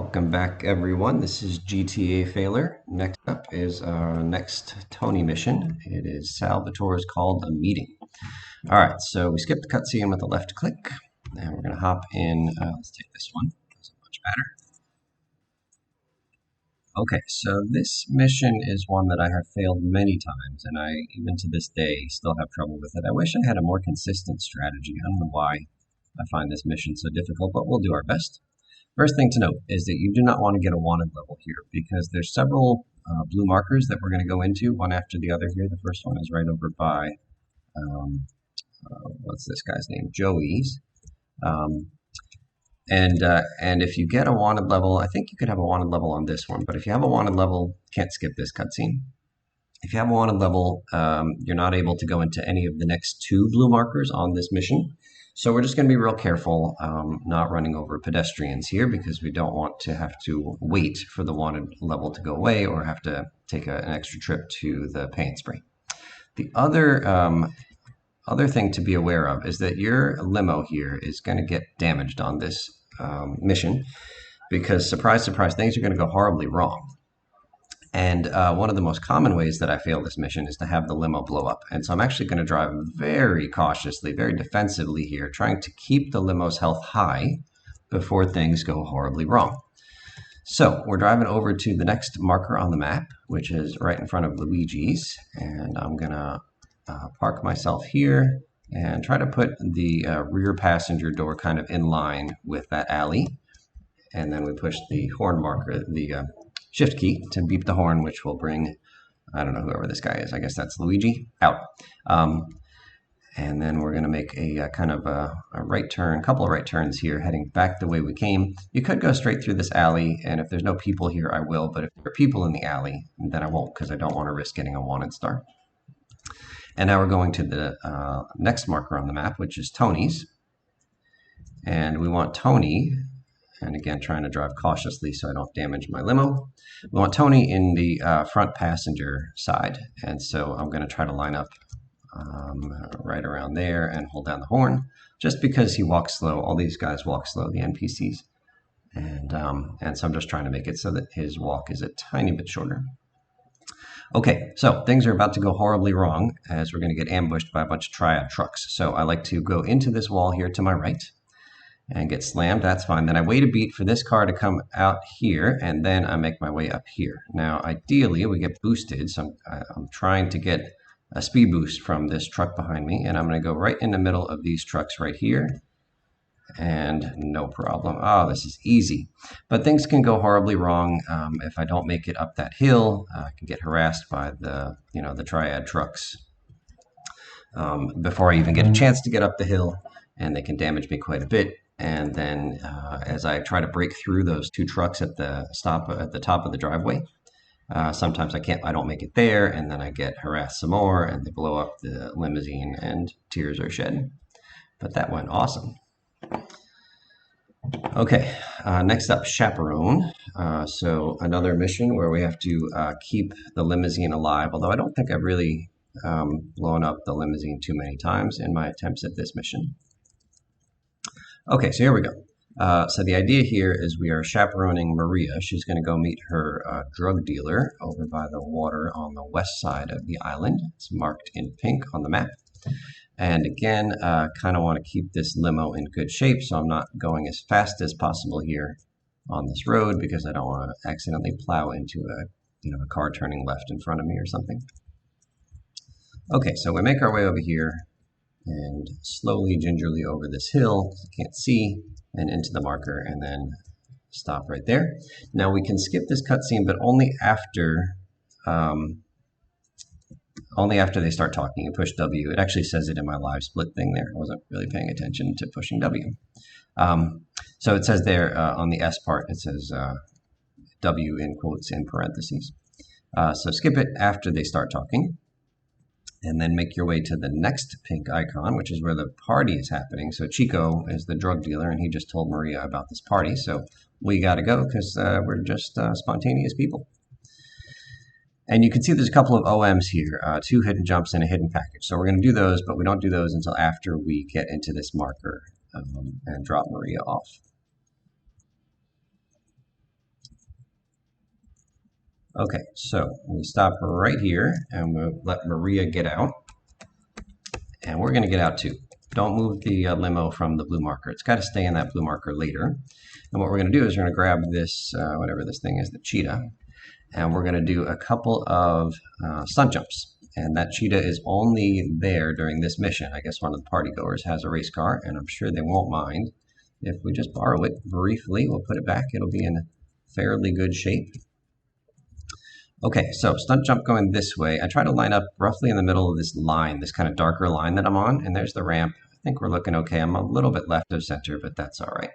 Welcome back, everyone. This is GTA Failure. Next up is our next Tony mission. It is Salvatore's Called a Meeting. All right, so we skipped the cutscene with the left click, and we're going to hop in. Let's take this one. It's much better. Okay, so this mission is one that I have failed many times, and I, even to this day, still have trouble with it. I wish I had a more consistent strategy. I don't know why I find this mission so difficult, but we'll do our best. First thing to note is that you do not want to get a wanted level here because there's several blue markers that we're going to go into one after the other here. The first one is right over by, what's this guy's name? Joey's. And if you get a wanted level, I think you could have a wanted level on this one, but if you have a wanted level, can't skip this cutscene. If you have a wanted level, you're not able to go into any of the next two blue markers on this mission. So we're just going to be real careful not running over pedestrians here because we don't want to have to wait for the wanted level to go away or have to take an extra trip to the paint spray. The other thing to be aware of is that your limo here is going to get damaged on this mission because, surprise, surprise, things are going to go horribly wrong. And one of the most common ways that I fail this mission is to have the limo blow up. And so I'm actually going to drive very cautiously, very defensively here, trying to keep the limo's health high before things go horribly wrong. So we're driving over to the next marker on the map, which is right in front of Luigi's. And I'm going to park myself here and try to put the rear passenger door kind of in line with that alley. And then we push the horn marker, the shift key to beep the horn, which will bring, I don't know, whoever this guy is. I guess that's Luigi, out. And then we're going to make a kind of a right turn, couple of right turns here, heading back the way we came. You could go straight through this alley, and if there's no people here, I will. But if there are people in the alley, then I won't, because I don't want to risk getting a wanted star. And now we're going to the next marker on the map, which is Tony's. And we want Tony, and again, trying to drive cautiously so I don't damage my limo. We want Tony in the front passenger side. And so I'm going to try to line up right around there and hold down the horn, just because he walks slow. All these guys walk slow, the NPCs. And so I'm just trying to make it so that his walk is a tiny bit shorter. Okay, so things are about to go horribly wrong as we're going to get ambushed by a bunch of triad trucks. So I like to go into this wall here to my right and get slammed. That's fine. Then I wait a beat for this car to come out here, and then I make my way up here. Now, ideally, we get boosted, so I'm trying to get a speed boost from this truck behind me, and I'm going to go right in the middle of these trucks right here, and no problem. Oh, this is easy. But things can go horribly wrong if I don't make it up that hill. I can get harassed by the triad trucks before I even get a chance to get up the hill, and they can damage me quite a bit. And then as I try to break through those two trucks at the top of the driveway, sometimes I don't make it there, and then I get harassed some more, and they blow up the limousine, and tears are shed. But that went awesome. Okay, next up, Chaperone. So another mission where we have to keep the limousine alive, although I don't think I've really blown up the limousine too many times in my attempts at this mission. Okay, so here we go. So the idea here is we are chaperoning Maria. She's going to go meet her drug dealer over by the water on the west side of the island. It's marked in pink on the map. And again, kind of want to keep this limo in good shape, so I'm not going as fast as possible here on this road because I don't want to accidentally plow into a car turning left in front of me or something. Okay, so we make our way over here and slowly, gingerly over this hill, you can't see, and into the marker, and then stop right there. Now we can skip this cutscene, but only after they start talking. You push W. It actually says it in my live split thing there. I wasn't really paying attention to pushing W. So it says there on the S part, it says W in quotes in parentheses. So skip it after they start talking. And then make your way to the next pink icon, which is where the party is happening. So Chico is the drug dealer, and he just told Maria about this party. So we got to go because we're just spontaneous people. And you can see there's a couple of OMs here, 2 hidden jumps and a hidden package. So we're going to do those, but we don't do those until after we get into this marker and drop Maria off. Okay, so we stop right here and we'll let Maria get out. And we're going to get out too. Don't move the limo from the blue marker. It's got to stay in that blue marker later. And what we're going to do is we're going to grab this, whatever this thing is, the cheetah, and we're going to do a couple of stunt jumps. And that cheetah is only there during this mission. I guess one of the party goers has a race car, and I'm sure they won't mind if we just borrow it briefly. We'll put it back. It'll be in fairly good shape. Okay, so stunt jump going this way. I try to line up roughly in the middle of this line, this kind of darker line that I'm on, and there's the ramp. I think we're looking okay. I'm a little bit left of center, but that's all right.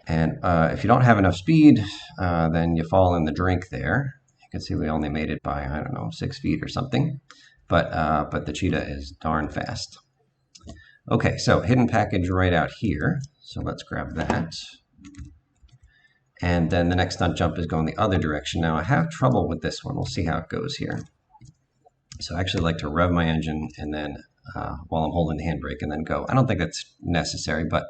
And if you don't have enough speed, then you fall in the drink there. You can see we only made it by, I don't know, 6 feet or something. But the cheetah is darn fast. Okay, so hidden package right out here. So let's grab that. And then the next stunt jump is going the other direction. Now I have trouble with this one. We'll see how it goes here. So I actually like to rev my engine and then while I'm holding the handbrake and then go. I don't think that's necessary, but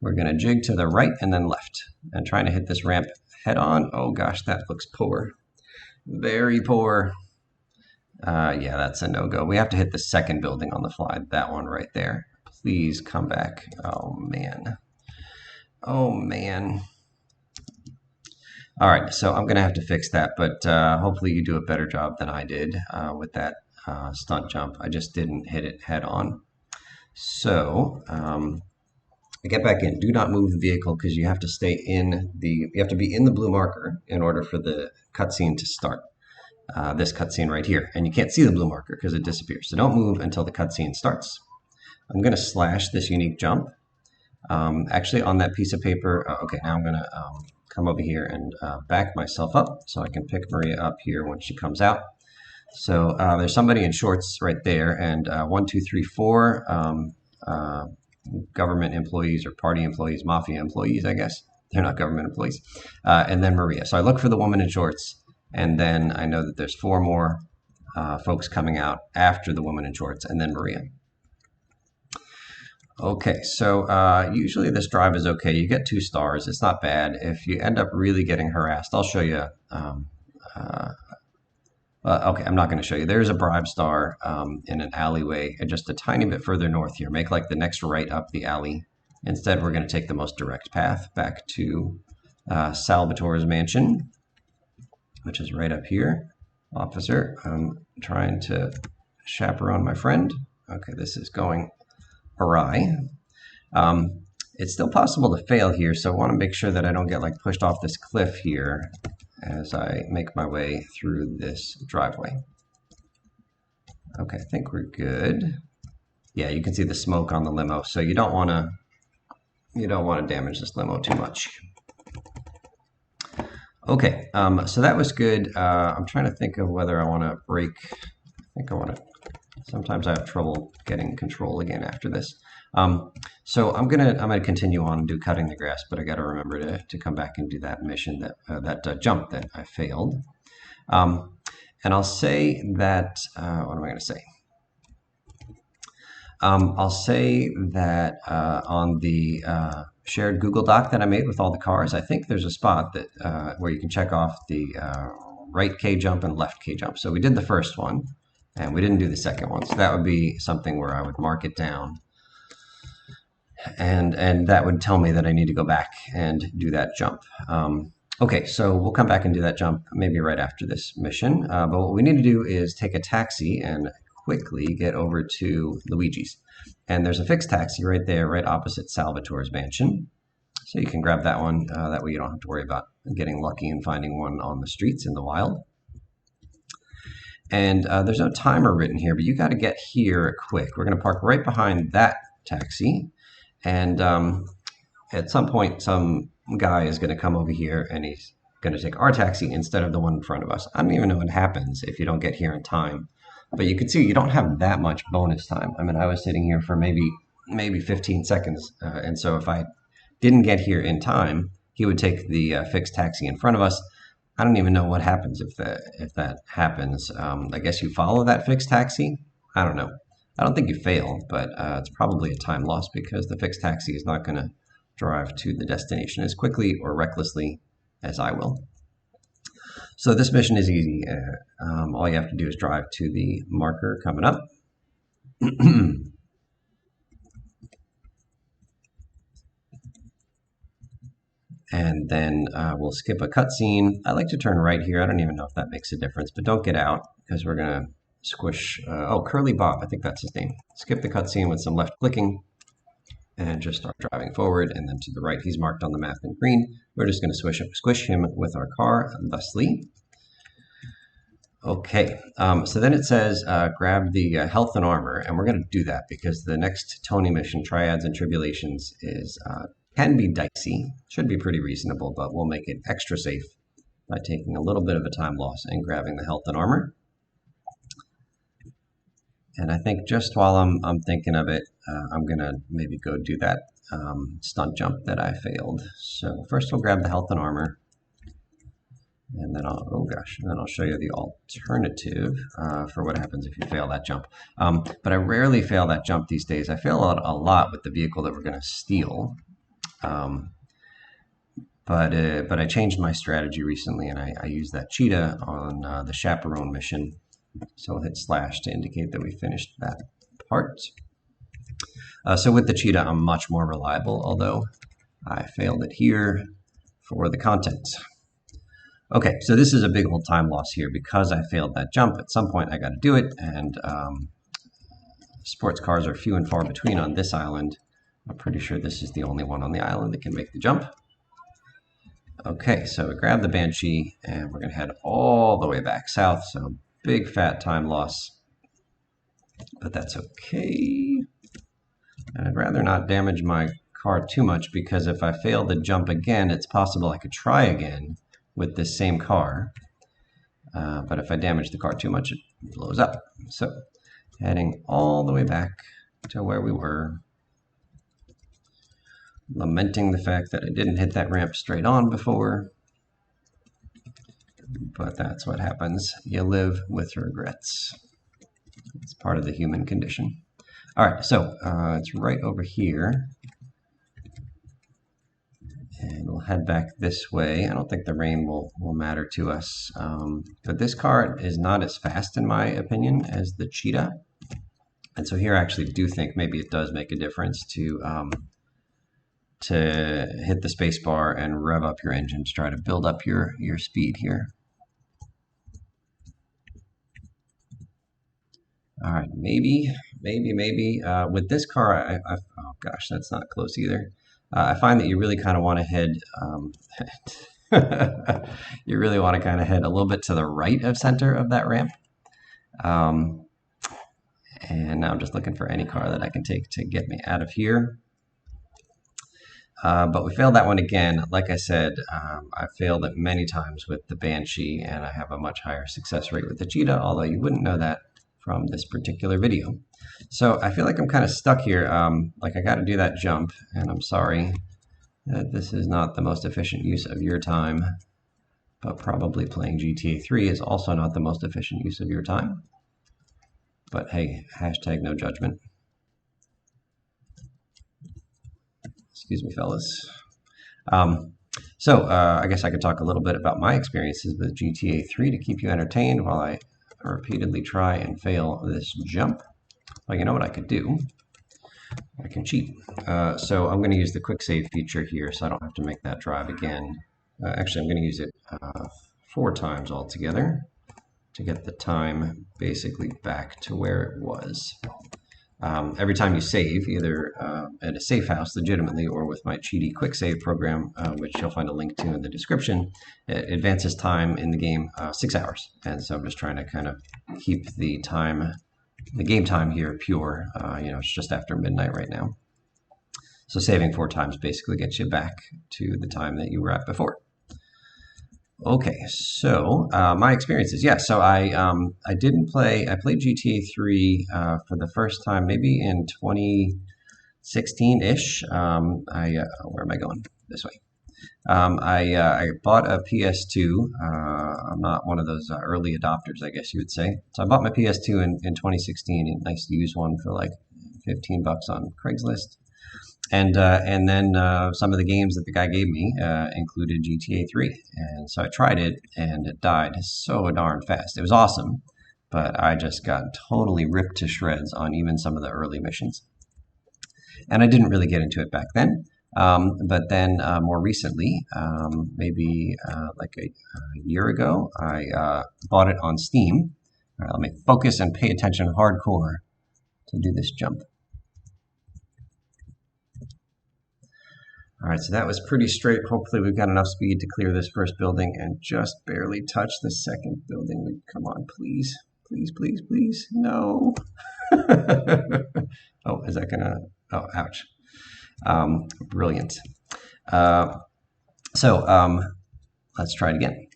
we're going to jig to the right and then left and trying to hit this ramp head on. Oh gosh, that looks poor. Very poor. Yeah, that's a no-go. We have to hit the second building on the fly. That one right there. Please come back. Oh man. Oh man. All right, so I'm going to have to fix that, but hopefully you do a better job than I did with that stunt jump. I just didn't hit it head on. So I get back in. Do not move the vehicle because you have to stay in you have to be in the blue marker in order for the cutscene to start. This cutscene right here, and you can't see the blue marker because it disappears. So don't move until the cutscene starts. I'm going to slash this unique jump. Actually, on that piece of paper. Okay, now I'm going to come over here and back myself up so I can pick Maria up here when she comes out. So there's somebody in shorts right there, and 1, 2, 3, 4 government employees or party employees, mafia employees, I guess. They're not government employees. And then Maria. So I look for the woman in shorts, and then I know that there's 4 more folks coming out after the woman in shorts, and then Maria. Okay, so usually this drive is okay. You get 2 stars. It's not bad. If you end up really getting harassed, I'll show you. Okay, I'm not going to show you. There's a bribe star in an alleyway just a tiny bit further north here. Make like the next right up the alley. Instead, we're going to take the most direct path back to Salvatore's mansion, which is right up here. Officer, I'm trying to chaperone my friend. Okay, this is going awry. It's still possible to fail here, so I want to make sure that I don't get like pushed off this cliff here as I make my way through this driveway. Okay, I think we're good. Yeah, you can see the smoke on the limo, so you don't want to damage this limo too much. Okay, so that was good. I'm trying to think of whether I want to brake. I think I want to. Sometimes I have trouble getting control again after this. So I'm gonna continue on and do cutting the grass, but I got to remember to come back and do that mission that jump that I failed. And I'll say that what am I going to say? I'll say that on the shared Google Doc that I made with all the cars, I think there's a spot that where you can check off the right K jump and left K jump. So we did the first one. And we didn't do the second one, so that would be something where I would mark it down, and that would tell me that I need to go back and do that jump. Okay, so we'll come back and do that jump maybe right after this mission. But what we need to do is take a taxi and quickly get over to Luigi's. And there's a fixed taxi right there, right opposite Salvatore's mansion. So you can grab that one. That way you don't have to worry about getting lucky and finding one on the streets in the wild. And there's no timer written here, but you got to get here quick. We're going to park right behind that taxi. And at some point, some guy is going to come over here and he's going to take our taxi instead of the one in front of us. I don't even know what happens if you don't get here in time. But you can see you don't have that much bonus time. I mean, I was sitting here for maybe 15 seconds. And so if I didn't get here in time, he would take the fixed taxi in front of us. I don't even know what happens if that happens. I guess you follow that fixed taxi. I don't know. I don't think you fail, but it's probably a time loss because the fixed taxi is not going to drive to the destination as quickly or recklessly as I will. So this mission is easy. All you have to do is drive to the marker coming up. And then we'll skip a cutscene. I like to turn right here. I don't even know if that makes a difference, but don't get out because we're going to squish. Oh, Curly Bob, I think that's his name. Skip the cutscene with some left clicking and just start driving forward. And then to the right, he's marked on the map in green. We're just going to squish him with our car, thusly. Okay, so then it says grab the health and armor, and we're going to do that because the next Tony mission, Triads and Tribulations, is can be dicey. Should be pretty reasonable, but we'll make it extra safe by taking a little bit of a time loss and grabbing the health and armor. And I think just while I'm thinking of it, I'm going to maybe go do that stunt jump that I failed. So first we'll grab the health and armor. And then I'll show you the alternative for what happens if you fail that jump. But I rarely fail that jump these days. I fail a lot with the vehicle that we're going to steal. But I changed my strategy recently, and I used that cheetah on the chaperone mission. So we'll hit slash to indicate that we finished that part. So with the cheetah, I'm much more reliable, although I failed it here for the content. Okay, so this is a big old time loss here because I failed that jump. At some point, I got to do it, and sports cars are few and far between on this island. I'm pretty sure this is the only one on the island that can make the jump. Okay, so we grab the Banshee, and we're going to head all the way back south, so big fat time loss, but that's okay. And I'd rather not damage my car too much because if I fail the jump again, it's possible I could try again with this same car, but if I damage the car too much, it blows up. So heading all the way back to where we were, lamenting the fact that I didn't hit that ramp straight on before, but that's what happens. You live with regrets. It's part of the human condition. All right, so it's right over here. And we'll head back this way. I don't think the rain will matter to us. But this car is not as fast, in my opinion, as the cheetah. And so here I actually do think maybe it does make a difference to hit the space bar and rev up your engine to try to build up your speed here. All right, maybe. With this car, oh gosh, that's not close either. I find that you really kind of want to head, you really want to kind of head a little bit to the right of center of that ramp. And now I'm just looking for any car that I can take to get me out of here. But we failed that one again. Like I said, I failed it many times with the Banshee, and I have a much higher success rate with the cheetah, although you wouldn't know that from this particular video. So I feel like I'm kind of stuck here. Like I got to do that jump, and I'm sorry that this is not the most efficient use of your time, but probably playing GTA 3 is also not the most efficient use of your time. But hey, hashtag no judgment. Excuse me, fellas. I guess I could talk a little bit about my experiences with GTA 3 to keep you entertained while I repeatedly try and fail this jump. Well, you know what I could do? I can cheat. So I'm going to use the quick save feature here so I don't have to make that drive again. Actually, I'm going to use it 4 times altogether to get the time basically back to where it was. Every time you save, either at a safe house legitimately or with my cheaty quick save program, which you'll find a link to in the description, it advances time in the game 6 hours. And so I'm just trying to kind of keep the game time here pure. It's just after midnight right now. So saving 4 times basically gets you back to the time that you were at before. Okay, so my experiences. Yeah, so I played GTA 3 for the first time maybe in 2016-ish. Where am I going? This way. I bought a PS2. I'm not one of those early adopters, I guess you would say. So I bought my PS2 in 2016, a nice used one for like $15 on Craigslist. And then some of the games that the guy gave me included GTA 3. And so I tried it, and it died so darn fast. It was awesome, but I just got totally ripped to shreds on even some of the early missions. And I didn't really get into it back then. But then more recently, maybe like a year ago, I bought it on Steam. All right, let me focus and pay attention hardcore to do this jump. All right, so that was pretty straight. Hopefully we've got enough speed to clear this first building and just barely touch the second building. Come on, please. Please, please, please. No. Oh, is that gonna... Oh, ouch. Brilliant. Let's try it again.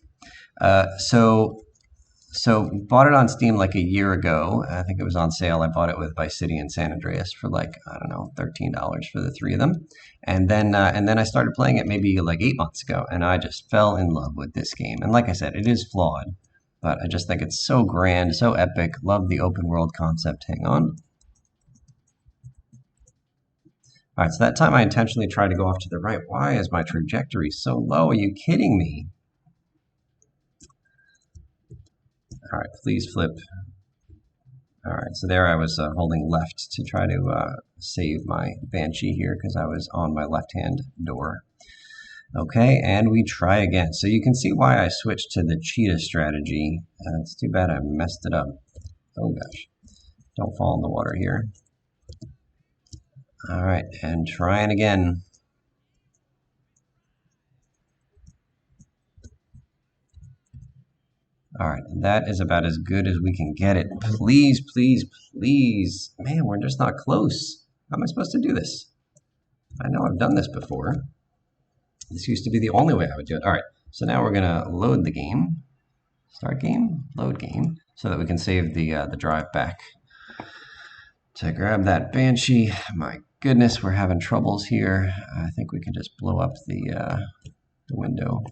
So bought it on Steam like a year ago. I think it was on sale. I bought it with Vice City and San Andreas for like, I don't know, $13 for the three of them. And then I started playing it maybe like 8 months ago, and I just fell in love with this game. And like I said, it is flawed, but I just think it's so grand, so epic. Love the open world concept. Hang on. All right, so that time I intentionally tried to go off to the right. Why is my trajectory so low? Are you kidding me? All right, please flip. All right, so there I was holding left to try to save my Banshee here because I was on my left-hand door. Okay, and we try again. So you can see why I switched to the cheetah strategy. It's too bad I messed it up. Oh gosh, don't fall in the water here. All right, and trying again. All right, that is about as good as we can get it. Please, please, please. Man, we're just not close. How am I supposed to do this? I know I've done this before. This used to be the only way I would do it. All right, so now we're gonna load the game. Start game, load game, so that we can save the drive back. To grab that Banshee. My goodness, we're having troubles here. I think we can just blow up the window.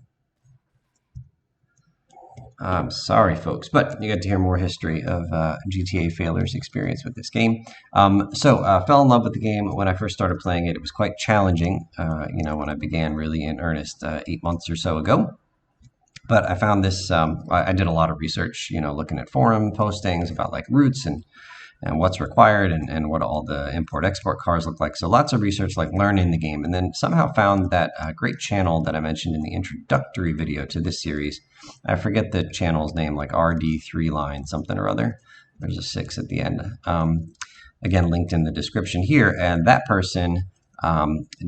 I'm sorry, folks, but you get to hear more history of GTA Failures' experience with this game. Fell in love with the game when I first started playing it. It was quite challenging, when I began really in earnest 8 months or so ago. But I found this, I did a lot of research, looking at forum postings about like routes and what's required and what all the import-export cars look like. So lots of research, like learning the game, and then somehow found that great channel that I mentioned in the introductory video to this series. I forget the channel's name, like RD3 line something or other. There's a 6 at the end. Again, linked in the description here. And that person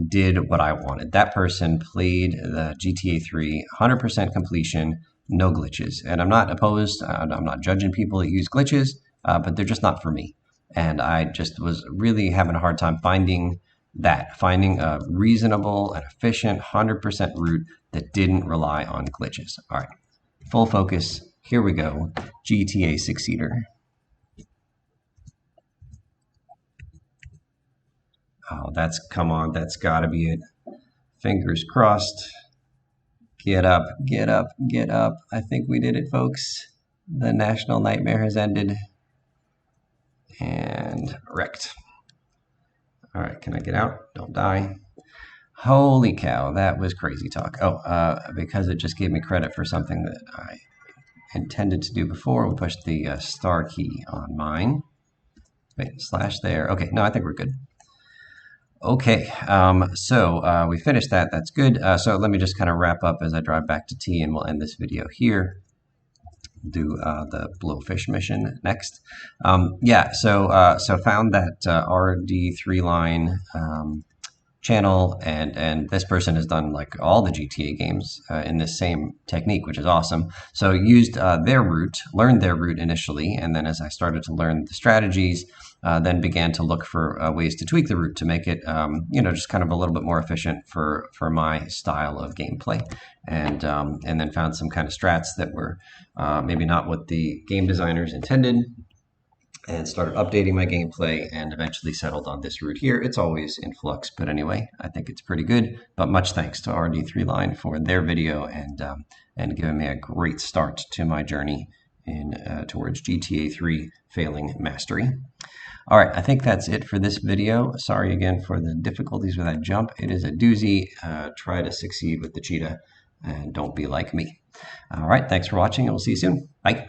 did what I wanted. That person played the GTA 3 100% completion, no glitches. And I'm not opposed. I'm not judging people that use glitches. But they're just not for me. And I just was really having a hard time finding a reasonable and efficient 100% route that didn't rely on glitches. All right, full focus. Here we go. GTA 6-seater. Oh, come on, that's gotta be it. Fingers crossed. Get up, get up, get up. I think we did it, folks. The national nightmare has ended. And wrecked. All right, can I get out? Don't die. Holy cow, that was crazy talk. Oh, because it just gave me credit for something that I intended to do before. We'll push the star key on mine. Wait, slash there. Okay, no, I think we're good. Okay, we finished that. That's good. So let me just kind of wrap up as I drive back to T, and we'll end this video here. Do the blowfish mission next. So found that RD3 line channel, and this person has done like all the GTA games in this same technique, which is awesome. So used their route, learned their route initially, and then as I started to learn the strategies, then began to look for ways to tweak the route to make it, just kind of a little bit more efficient for my style of gameplay, and then found some kind of strats that were maybe not what the game designers intended, and started updating my gameplay, and eventually settled on this route here. It's always in flux, but anyway, I think it's pretty good. But much thanks to RD3 Line for their video and giving me a great start to my journey in towards GTA 3 failing mastery. All right, I think that's it for this video. Sorry again for the difficulties with that jump. It is a doozy. Try to succeed with the cheetah and don't be like me. All right, thanks for watching and we'll see you soon. Bye.